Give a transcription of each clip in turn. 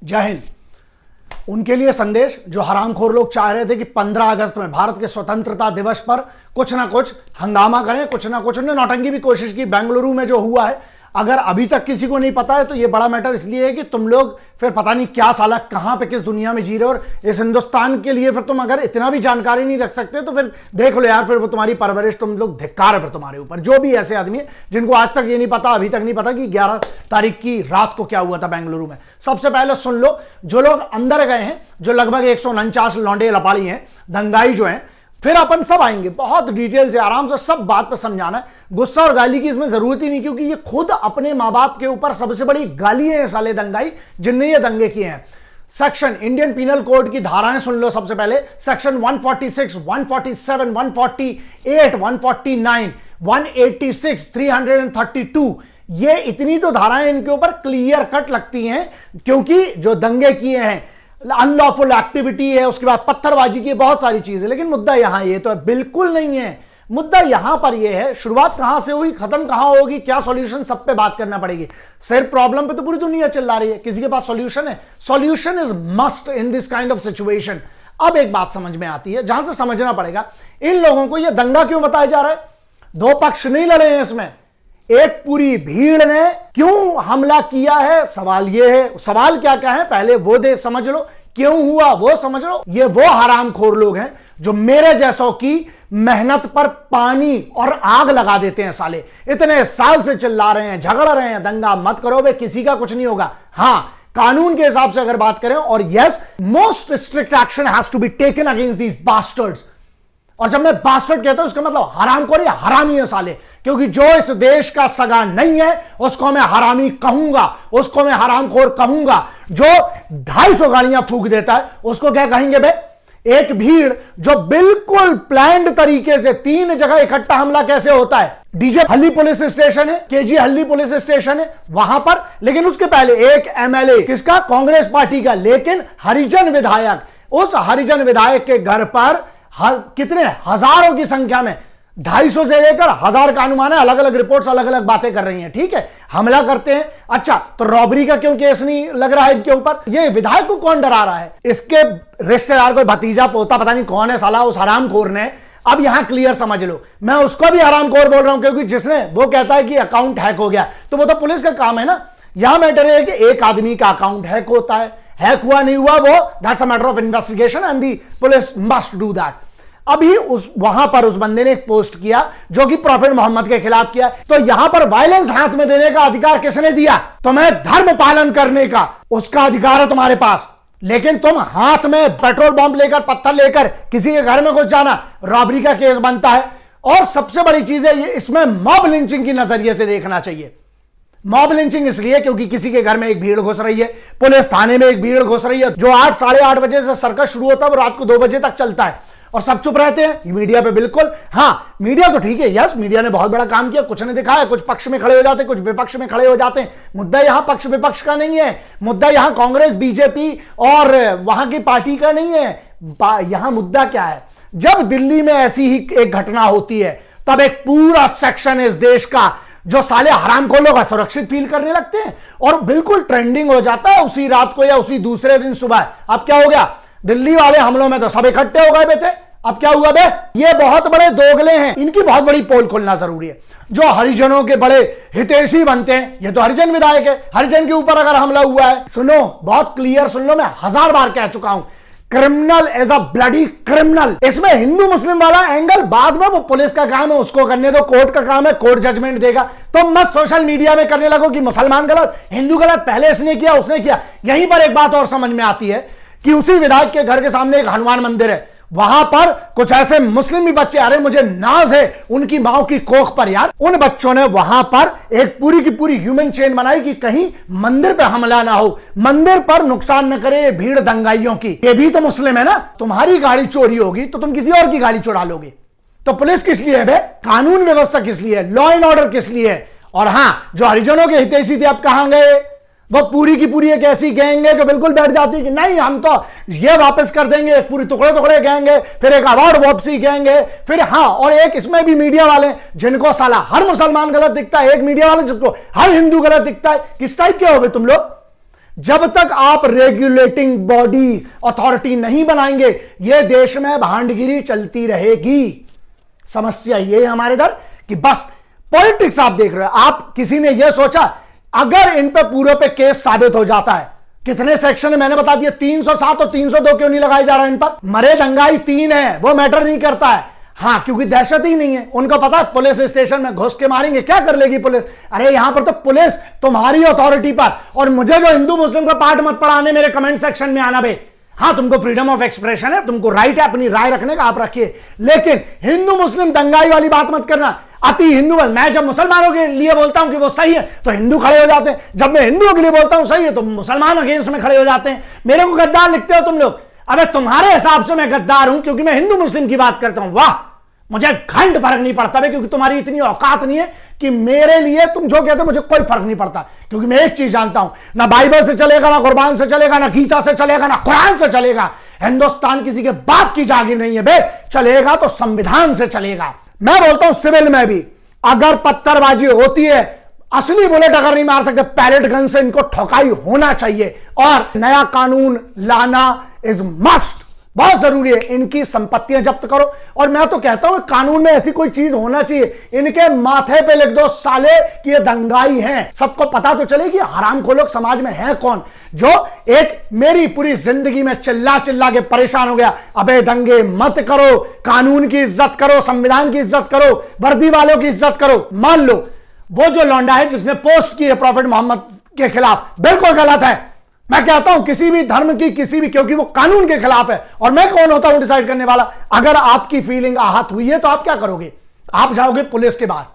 जय हिंद। उनके लिए संदेश जो हरामखोर लोग चाह रहे थे कि 15 अगस्त में भारत के स्वतंत्रता दिवस पर कुछ ना कुछ हंगामा करें, कुछ ना कुछ, उन्होंने नौटंकी भी कोशिश की। बेंगलुरु में जो हुआ है, अगर अभी तक किसी को नहीं पता है तो ये बड़ा मैटर इसलिए है कि तुम लोग फिर पता नहीं क्या साला कहां पे किस दुनिया में जी रहे हो। और इस हिंदुस्तान के लिए फिर तुम अगर इतना भी जानकारी नहीं रख सकते तो फिर देख लो यार, फिर वो तुम्हारी परवरिश, तुम लोग धिक्कार है फिर तुम्हारे ऊपर। जो भी ऐसे आदमी है जिनको आज तक ये नहीं पता, अभी तक नहीं पता कि 11 तारीख की रात को क्या हुआ था बेंगलुरु में। सबसे पहले सुन लो, जो लोग अंदर गए हैं, जो लगभग 149 लौंडे लपाड़ी हैं, दंगाई जो हैं, फिर अपन सब आएंगे बहुत डिटेल से, आराम से सब बात पर समझाना है। गुस्सा और गाली की इसमें जरूरत ही नहीं, क्योंकि ये खुद अपने माँ बाप के ऊपर सबसे बड़ी गाली है साले दंगाई जिनने ये दंगे किए हैं। सेक्शन इंडियन पिनल कोड की धाराएं सुन लो सबसे पहले। सेक्शन 146, 147, 148, 149, 186, 332, ये इतनी तो धाराएं इनके ऊपर क्लियर कट लगती हैं, क्योंकि जो दंगे किए हैं, अनलॉफुल एक्टिविटी है, उसके बाद पत्थरबाजी की, बहुत सारी चीजें। लेकिन मुद्दा यहां ये तो बिल्कुल नहीं है। मुद्दा यहां पर ये है, शुरुआत कहां से हुई, खत्म कहां होगी, क्या सॉल्यूशन, सब पे बात करना पड़ेगी। सिर्फ प्रॉब्लम पे तो पूरी दुनिया चिल्ला रही है, किसी के पास सॉल्यूशन है? Solution is must in this kind of situation. अब एक बात समझ में आती है, जहां से समझना पड़ेगा, इन लोगों को यह दंगा क्यों बताया जा रहा है? दो पक्ष नहीं लड़े हैं इसमें, एक पूरी भीड़ ने क्यों हमला किया है। सवाल यह है, सवाल क्या क्या है पहले वो देख समझ लो, क्यों हुआ वो समझ लो। ये वो हरामखोर लोग हैं जो मेरे जैसों की मेहनत पर पानी और आग लगा देते हैं। साले इतने साल से चिल्ला रहे हैं, झगड़ रहे हैं, दंगा मत करो बे, किसी का कुछ नहीं होगा। हां, कानून के हिसाब से अगर बात करें, और yes, most strict action has to be taken against these bastards. और जब मैं बास्टर्ड कहता हूं, उसका मतलब हरामखोर या हरामी है साले, क्योंकि जो इस देश का सगा नहीं है उसको मैं हरामी कहूंगा, उसको मैं हरामखोर कहूंगा। जो 250 गालियां फूंक देता है उसको क्या कहेंगे बे? एक भीड़ जो बिल्कुल प्लान्ड तरीके से 3 जगह इकट्ठा हमला कैसे होता है? डीजे हल्ली पुलिस स्टेशन है, केजी हल्ली पुलिस स्टेशन है वहां पर, लेकिन उसके पहले एक एमएलए, किसका? कांग्रेस पार्टी का, लेकिन हरिजन विधायक, उस हरिजन विधायक के घर पर कितने हजारों की संख्या में, 250 से लेकर 1000 का अनुमान है, अलग अलग रिपोर्ट्स अलग अलग बातें कर रही हैं। ठीक है, हमला करते हैं। अच्छा, तो रॉबरी का क्यों केस नहीं लग रहा है इनके ऊपर? ये विधायक को कौन डरा रहा है? इसके रिश्तेदार, कोई भतीजा पोता, पता नहीं कौन है साला, उस हरामखोर ने। अब यहां क्लियर समझ लो, मैं उसको भी हरामखोर बोल रहा हूं, क्योंकि जिसने, वो कहता है कि अकाउंट हैक हो गया, तो वो तो पुलिस का काम है ना। यहां मैटर है कि एक आदमी का अकाउंट हैक होता है, हैक हुआ नहीं हुआ वो, that's a matter of investigation and the police must do that. अभी वहां पर उस बंदे ने एक पोस्ट किया जो कि प्रॉफिट मोहम्मद के खिलाफ किया। तो यहां पर वायलेंस हाथ में देने का अधिकार किसने दिया? तुम्हें धर्म पालन करने का उसका अधिकार है तुम्हारे पास, लेकिन तुम हाथ में पेट्रोल बम लेकर, पत्थर लेकर किसी के घर में घुस जाना, रॉबरी का केस बनता है। और सबसे बड़ी चीज है ये, इसमें मॉब लिंचिंग की नजरिए से देखना चाहिए। मॉब लिंचिंग इसलिए क्योंकि किसी के घर में एक भीड़ घुस रही है, पुलिस थाने में एक भीड़ घुस रही है, जो 8, साढ़े 8 बजे से सर्कस शुरू होता है, वो रात को 2 बजे तक चलता है, और सब चुप रहते हैं मीडिया पे। बिल्कुल, हां, मीडिया तो ठीक है, यस, मीडिया ने बहुत बड़ा काम किया, कुछ ने दिखाया, कुछ पक्ष में खड़े हो जाते हैं, कुछ विपक्ष में खड़े हो जाते हैं। मुद्दा यहां पक्ष विपक्ष का नहीं है, मुद्दा यहां कांग्रेस, बीजेपी और वहां की पार्टी का नहीं है। यहां मुद्दा क्या है? जब दिल्ली में ऐसी ही एक घटना होती है, तब एक पूरा सेक्शन इस देश का, जो साले हरामखोरों का, सुरक्षित फील करने लगते हैं और बिल्कुल ट्रेंडिंग हो जाता है उसी रात को या उसी दूसरे दिन सुबह। अब क्या हो गया? दिल्ली वाले हमलों में तो सब इकट्ठे हो गए बेटे। अब क्या हुआ बे? ये बहुत बड़े दोगले हैं, इनकी बहुत बड़ी पोल खोलना जरूरी है। जो हरिजनों के बड़े हितैषी बनते हैं, ये तो हरिजन विधायक है, हरिजन के ऊपर अगर हमला हुआ है, सुनो, बहुत क्लियर सुन लो, मैं 1000 बार कह चुका हूं, criminal as a bloody criminal. इसमें हिंदू मुस्लिम वाला एंगल बाद में, वो पुलिस का काम है, उसको करने दो, कोर्ट का काम है, कोर्ट जजमेंट देगा। तो मत सोशल मीडिया में करने लगो कि मुसलमान गलत, हिंदू गलत, पहले इसने किया, उसने किया। यहीं पर एक बात और समझ में आती है कि उसी विधायक के घर के सामने एक हनुमान मंदिर है, वहां पर कुछ ऐसे मुस्लिम भी बच्चे, अरे मुझे नाज है उनकी मां की कोख पर यार, उन बच्चों ने वहां पर एक पूरी की पूरी ह्यूमन चेन बनाई कि कहीं मंदिर पे हमला ना हो, मंदिर पर नुकसान न करे भीड़ दंगाइयों की। ये भी तो मुस्लिम है ना। तुम्हारी गाड़ी चोरी होगी तो तुम किसी और की गाड़ी चुरा लोगे, तो पुलिस किस लिए है बे? कानून व्यवस्था किस लिए है? लॉ एंड ऑर्डर किस लिए है? और हां, जो हरिजनों के हितैषी थे, अब कहां गए? वो पूरी की पूरी एक ऐसी गैंग है जो बिल्कुल बैठ जाती है कि नहीं, हम तो ये वापस कर देंगे, पूरी टुकड़े टुकड़े गैंग है, फिर एक अवार्ड वापसी गैंग है, फिर हां, और एक इसमें भी मीडिया वाले जिनको साला हर मुसलमान गलत दिखता है, एक मीडिया वाले जिसको हर हिंदू गलत दिखता है। किस टाइप के हो तुम लोग? जब तक आप रेगुलेटिंग बॉडी अथॉरिटी नहीं बनाएंगे यह देश में भांडगिरी चलती रहेगी। समस्या यह है हमारे इधर कि बस पॉलिटिक्स आप देख रहे हो। आप किसी ने यह सोचा अगर इन पे पूरे पे केस साबित हो जाता है, कितने सेक्शन है मैंने बता दिया, 307 और 302 क्यों नहीं लगाया जा रहा है इन पर? मरे दंगाई 3 है, वो मैटर नहीं करता है। हाँ, क्योंकि दहशत ही नहीं है। उनको पता है पुलिस स्टेशन में घुस के मारेंगे, क्या कर लेगी पुलिस? अरे यहां पर तो पुलिस तुम्हारी अथॉरिटी पर। और मुझे जो हिंदू मुस्लिम का पाठ मत पढ़ाने मेरे कमेंट सेक्शन में आना बे। हाँ, तुमको फ्रीडम ऑफ एक्सप्रेशन है, तुमको राइट है अपनी राय रखने का, आप रखिए, लेकिन हिंदू मुस्लिम दंगाई वाली बात मत करना। अति हिंदू मैं जब मुसलमानों के लिए बोलता हूं कि वो सही है तो हिंदू खड़े हो जाते हैं, जब मैं हिंदुओं के लिए बोलता हूं सही है तो मुसलमान अगेंस्ट में खड़े हो जाते हैं। मेरे को गद्दार लिखते हो तुम लोग। अबे तुम्हारे हिसाब से मैं गद्दार हूं क्योंकि मैं हिंदू मुस्लिम की बात करता हूं। वाह, मुझे घंट फर्क नहीं पड़ता है, क्योंकि तुम्हारी इतनी औकात नहीं है कि मेरे लिए तुम जो कहते हो मुझे कोई फर्क नहीं पड़ता, क्योंकि मैं एक चीज जानता हूं, ना बाइबल से चलेगा, ना कुरान से चलेगा, ना गीता से चलेगा, ना कुरान से चलेगा। हिंदुस्तान किसी के बाप की जागीर नहीं है बे, चलेगा तो संविधान से चलेगा। मैं बोलता हूं सिविल में भी अगर पत्थरबाजी होती है, असली बुलेट अगर नहीं मार सकते, पैलेट गन से इनको ठोकाई होना चाहिए। और नया कानून लाना इज मस्ट, बहुत जरूरी है। इनकी संपत्तियां जब्त करो। और मैं तो कहता हूं कानून में ऐसी कोई चीज होना चाहिए, इनके माथे पे लिख दो साले कि ये दंगाई हैं, सबको पता तो चले कि हरामखोर लोग समाज में है कौन। जो एक मेरी पूरी जिंदगी में चिल्ला चिल्ला के परेशान हो गया, अबे दंगे मत करो, कानून की इज्जत करो, संविधान की इज्जत करो, वर्दी वालों की इज्जत करो। मान लो वो जो लौंडा है जिसने पोस्ट की है प्रॉफेट मोहम्मद के खिलाफ, बिल्कुल गलत है। मैं कहता हूं किसी भी धर्म की किसी भी, क्योंकि वो कानून के खिलाफ है, और मैं कौन होता हूं डिसाइड करने वाला। अगर आपकी फीलिंग आहत हुई है तो आप क्या करोगे? आप जाओगे पुलिस के पास,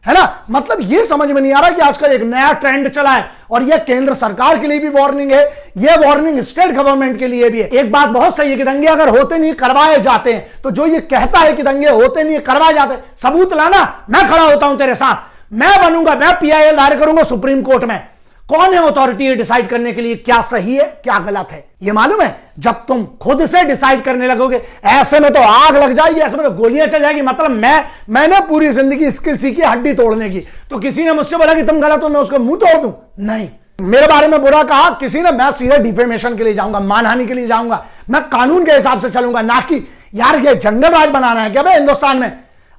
है ना? मतलब ये समझ में नहीं आ रहा कि आजकल एक नया ट्रेंड चला है, और ये केंद्र सरकार के लिए भी वार्निंग है, ये वार्निंग स्टेट गवर्नमेंट के लिए भी है। एक बात बहुत सही है कि दंगे अगर होते नहीं करवाए जाते हैं, तो जो ये कहता है कि दंगे होते नहीं करवाए जाते, सबूत लाना, मैं खड़ा होता हूं तेरे साथ, मैं बनूंगा, मैं PIL दायर करूंगा सुप्रीम कोर्ट में। कौन है अथॉरिटी डिसाइड करने के लिए क्या सही है क्या गलत है? ये मालूम है, जब तुम खुद से डिसाइड करने लगोगे, ऐसे में तो आग लग जाएगी, ऐसे में तो गोलियां चल जाएगी। मतलब मैंने पूरी जिंदगी स्किल सीखी हड्डी तोड़ने की, तो किसी ने मुझसे बोला कि तुम गलत हो, मैं उसको मुंह तोड़ दूं? नहीं। मेरे बारे में बुरा कहा किसी ने, मैं सीधे डिफेमेशन के लिए जाऊंगा, मानहानि के लिए जाऊंगा। मैं कानून के हिसाब से चलूंगा, ना कि यार ये जंगल राज बनाना है क्या भाई हिंदुस्तान में?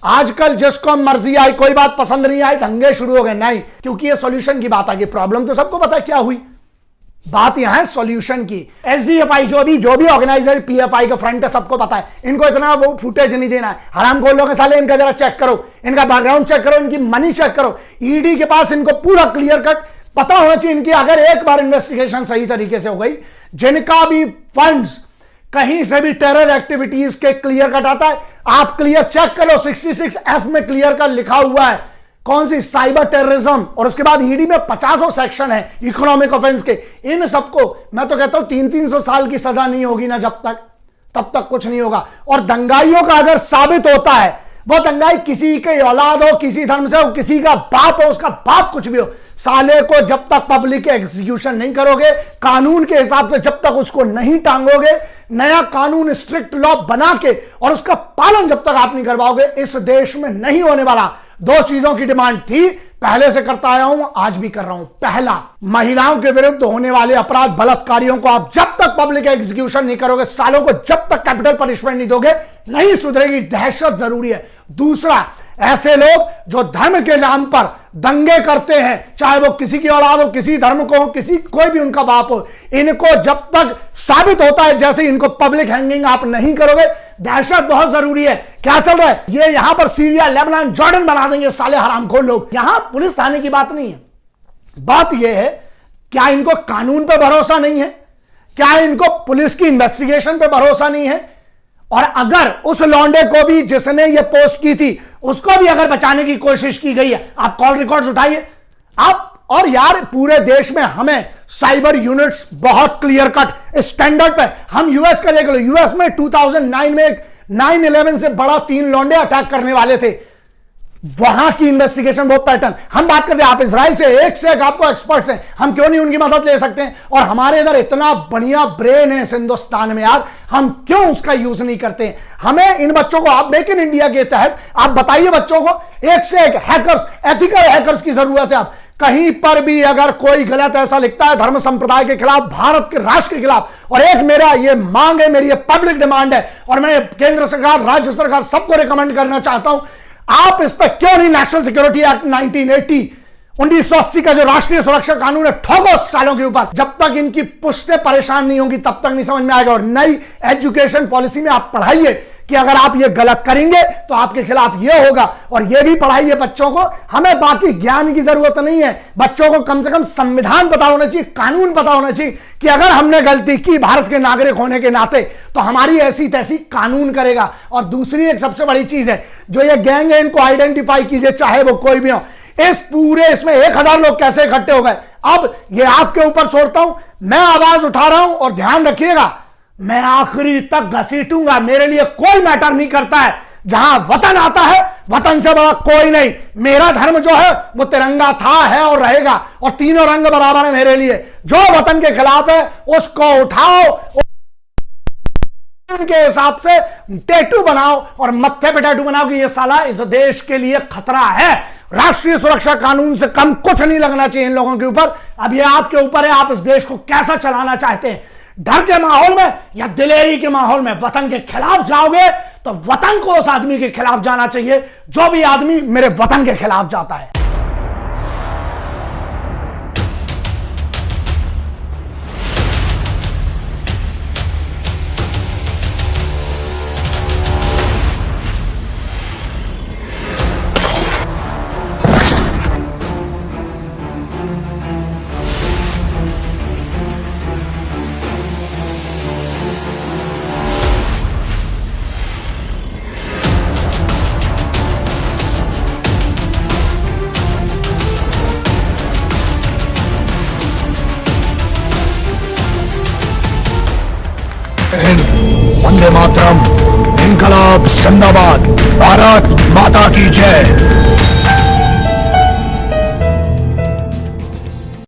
आजकल जिसको मर्जी आई, कोई बात पसंद नहीं आई, दंगे शुरू हो गए। नहीं, क्योंकि ये सॉल्यूशन की बात आ गई। प्रॉब्लम तो सबको पता है क्या हुई, बात यहां है सॉल्यूशन की। SDFI जो भी ऑर्गेनाइजर PFI का फ्रंट है, सबको पता है इनको इतना वो फुटेज नहीं देना है। हरामखोर लोग साले, इनका जरा चेक करो, इनका बैकग्राउंड चेक करो, इनकी मनी चेक करो। ED के पास इनको पूरा क्लियर कट पता होना चाहिए इनकी। अगर एक बार इन्वेस्टिगेशन सही तरीके से हो गई, जिनका भी फंड्स कहीं से भी टेरर एक्टिविटीज के क्लियर कट आता है, आप क्लियर चेक करो। 66F में क्लियर कट लिखा हुआ है कौन सी, साइबर टेररिज्म, और उसके बाद ED में 50 सेक्शन है इकोनॉमिक ऑफेंस के। इन सबको मैं तो कहता हूं 300-300 साल की सजा नहीं होगी ना जब तक, तब तक कुछ नहीं होगा। और दंगाइयों का अगर साबित होता है, वो दंगाई किसी के औलाद हो, किसी धर्म से हो, किसी का बाप हो, उसका बाप कुछ भी हो, साले को जब तक पब्लिक एग्जीक्यूशन नहीं करोगे, कानून के हिसाब से जब तक उसको नहीं टांगोगे, नया कानून स्ट्रिक्ट लॉ बना के और उसका पालन जब तक आप नहीं करवाओगे, इस देश में नहीं होने वाला। 2 चीजों की डिमांड थी, पहले से करता आया हूं, आज भी कर रहा हूं। पहला, महिलाओं के विरुद्ध होने वाले अपराध, बलात्कारियों को आप जब तक पब्लिक एग्जीक्यूशन नहीं करोगे, सालों को जब तक कैपिटल पनिशमेंट नहीं दोगे, नहीं सुधरेगी। दहशत जरूरी है। दूसरा, ऐसे लोग जो धर्म के नाम पर दंगे करते हैं, चाहे वो किसी की औलाद हो, किसी धर्म को हो, किसी कोई भी उनका बाप हो, इनको जब तक साबित होता है, जैसे इनको पब्लिक हैंगिंग आप नहीं करोगे, दहशत बहुत जरूरी है। क्या चल रहा है, ये यहां पर सीरिया, लेबनान, जॉर्डन बना देंगे साले हरामखोर लोग। यहां पुलिस थाने की बात नहीं है, बात यह है क्या इनको कानून पे भरोसा नहीं है, क्या इनको पुलिस की इन्वेस्टिगेशन पे भरोसा नहीं है। और अगर उस लौंडे को भी जिसने ये पोस्ट की थी, उसको भी अगर बचाने की कोशिश की गई है, आप कॉल रिकॉर्ड्स उठाइए आप। और यार पूरे देश में हमें साइबर यूनिट्स बहुत क्लियर कट स्टैंडर्ड पे, हम यूएस का देख लो, यूएस में 2009 में 9/11 से बड़ा 3 लौंडे अटैक करने वाले थे, वहां की इन्वेस्टिगेशन वो पैटर्न। हम बात करते हैं, आप इजराइल से एक आपको एक्सपर्ट्स हैं, हम क्यों नहीं उनकी मदद ले सकते हैं? और हमारे इधर इतना बढ़िया ब्रेन है हिंदुस्तान में यार, हम क्यों उसका यूज नहीं करते हैं? हमें इन बच्चों को, आप मेक इन इंडिया के तहत आप बताइए बच्चों को, एक से एक हैकर्स, एथिकल हैकर्स की जरूरत है। आप कहीं पर भी अगर कोई गलत ऐसा लिखता है धर्म संप्रदाय के खिलाफ, भारत के राष्ट्र के खिलाफ, और एक मेरा ये मांग है, मेरी ये पब्लिक डिमांड है, और मैं केंद्र सरकार, राज्य सरकार सबको रिकमेंड करना चाहता हूं, आप इस पर क्यों नहीं नेशनल सिक्योरिटी एक्ट 1980 का जो राष्ट्रीय सुरक्षा कानून है ठोको सालों के ऊपर। जब तक इनकी पुश्तें परेशान नहीं होंगी तब तक नहीं समझ में आएगा। और नई एजुकेशन पॉलिसी में आप पढ़ाइए कि अगर आप ये गलत करेंगे तो आपके खिलाफ ये होगा, और ये भी पढ़ाइए बच्चों को। हमें बाकी ज्ञान की जरूरत नहीं है, बच्चों को कम से कम संविधान पता होना चाहिए, कानून पता होना चाहिए कि अगर हमने गलती की भारत के नागरिक होने के नाते तो हमारी ऐसी तैसी कानून करेगा। और दूसरी एक सबसे बड़ी चीज है, जो ये गैंग है इनको आइडेंटिफाई कीजिए, चाहे वो कोई भी हो। इस पूरे इसमें 1000 लोग कैसे इकट्ठे हो गए, अब ये आपके ऊपर छोड़ता हूं। मैं आवाज उठा रहा हूं और ध्यान रखिएगा, मैं आखिरी तक घसीटूंगा। मेरे लिए कोई मैटर नहीं करता है, जहां वतन आता है वतन से बड़ा कोई नहीं। मेरा धर्म जो है वो तिरंगा था, है और रहेगा, और तीनों रंग बराबर है मेरे लिए। जो वतन के खिलाफ है उसको उठाओ, उनके हिसाब से टैटू बनाओ और मत्थे पे टैटू बनाओ कि ये साला इस देश के लिए खतरा है। राष्ट्रीय सुरक्षा कानून से कम कुछ नहीं लगना चाहिए इन लोगों के ऊपर। अब ये आपके ऊपर है, आप इस देश को कैसा चलाना चाहते हैं, डर के माहौल में या दिलेरी के माहौल में। वतन के खिलाफ जाओगे तो वतन को उस आदमी के खिलाफ जाना चाहिए जो भी आदमी मेरे वतन के खिलाफ जाता है। वंदे मातरम, इनकलाब जिंदाबाद, भारत माता की जय।